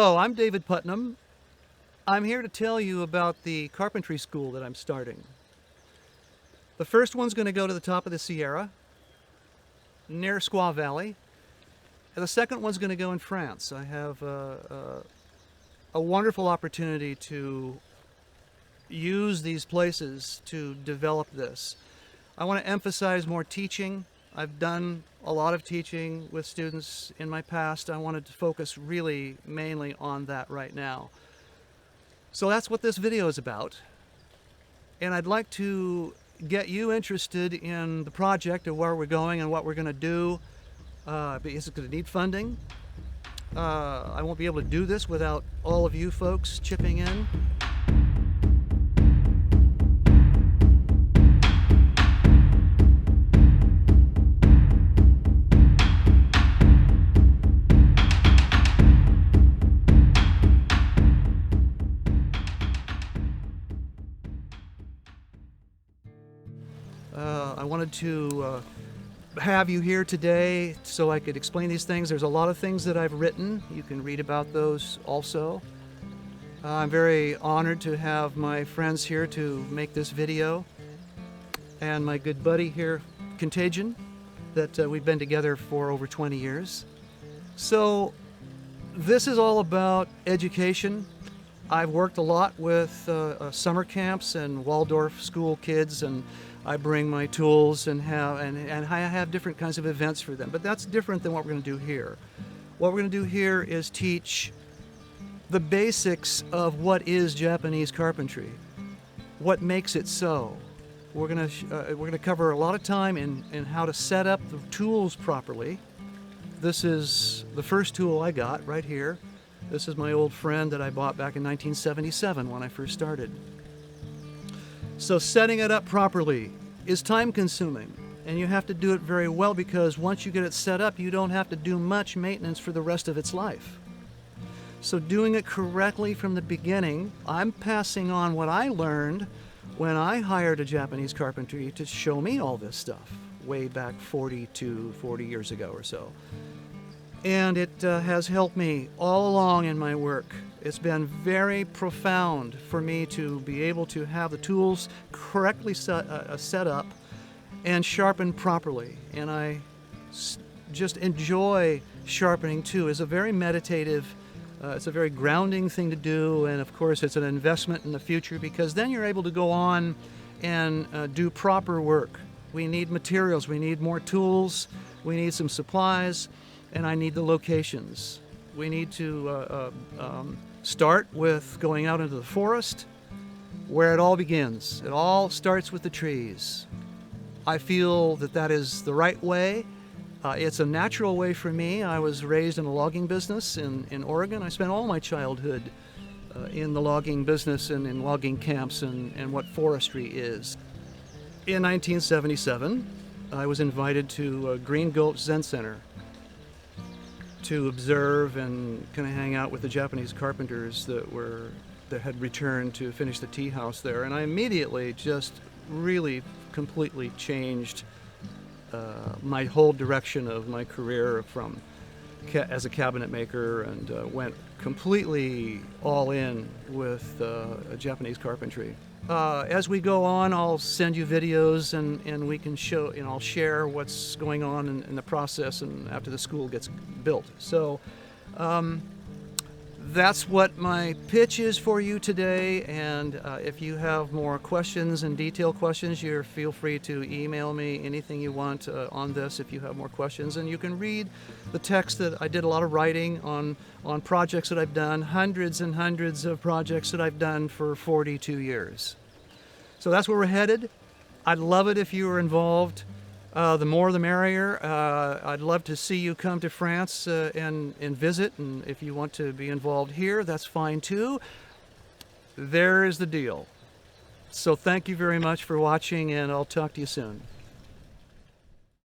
Hello, I'm David Putnam. I'm here to tell you about the carpentry school that I'm starting. The first one's going to go to the top of the Sierra, near Squaw Valley, and the second one's going to go in France. I have a wonderful opportunity to use these places to develop this. I want to emphasize more teaching. I've done a lot of teaching with students in my past. I wanted to focus really mainly on that right now. So that's what this video is about. And I'd like to get you interested in the project of where we're going and what we're going to do. Because it's going to need funding. I won't be able to do this without all of you folks chipping in. I wanted to have you here today so I could explain these things. There's a lot of things that I've written. You can read about those also. I'm very honored to have my friends here to make this video, and my good buddy here, Contagion, that we've been together for over 20 years. So this is all about education. I've worked a lot with summer camps and Waldorf school kids, and I bring my tools and I have different kinds of events for them. But that's different than what we're going to do here. What we're going to do here is teach the basics of what is Japanese carpentry, what makes it so. We're going to cover a lot of time in how to set up the tools properly. This is the first tool I got right here. This is my old friend that I bought back in 1977 when I first started. So setting it up properly is time consuming, and you have to do it very well, because once you get it set up, you don't have to do much maintenance for the rest of its life. So doing it correctly from the beginning, I'm passing on what I learned when I hired a Japanese carpentry to show me all this stuff way back 40 years ago or so. And it has helped me all along in my work. It's been very profound for me to be able to have the tools correctly set up and sharpened properly. And I just enjoy sharpening too. It's a very meditative, it's a very grounding thing to do. And of course, it's an investment in the future, because then you're able to go on and do proper work. We need materials, we need more tools, we need some supplies, and I need the locations. We need to start with going out into the forest, where it all begins. It all starts with the trees. I feel that that is the right way. It's a natural way for me. I was raised in a logging business in Oregon. I spent all my childhood in the logging business and in logging camps and what forestry is. In 1977, I was invited to Green Gulch Zen Center to observe and kind of hang out with the Japanese carpenters that had returned to finish the tea house there. And I immediately just really completely changed my whole direction of my career from as a cabinet maker, and went completely all in with Japanese carpentry. As we go on, I'll send you videos, and we can show, I'll share what's going on in the process and after the school gets built. So that's what my pitch is for you today. And if you have more questions and detailed questions, feel free to email me anything you want on this if you have more questions. And you can read the text that I did a lot of writing on projects that I've done, hundreds and hundreds of projects that I've done for 42 years. So that's where we're headed. I'd love it if you were involved. The more the merrier. I'd love to see you come to France and visit, and if you want to be involved here, that's fine too. There is the deal. So thank you very much for watching, and I'll talk to you soon.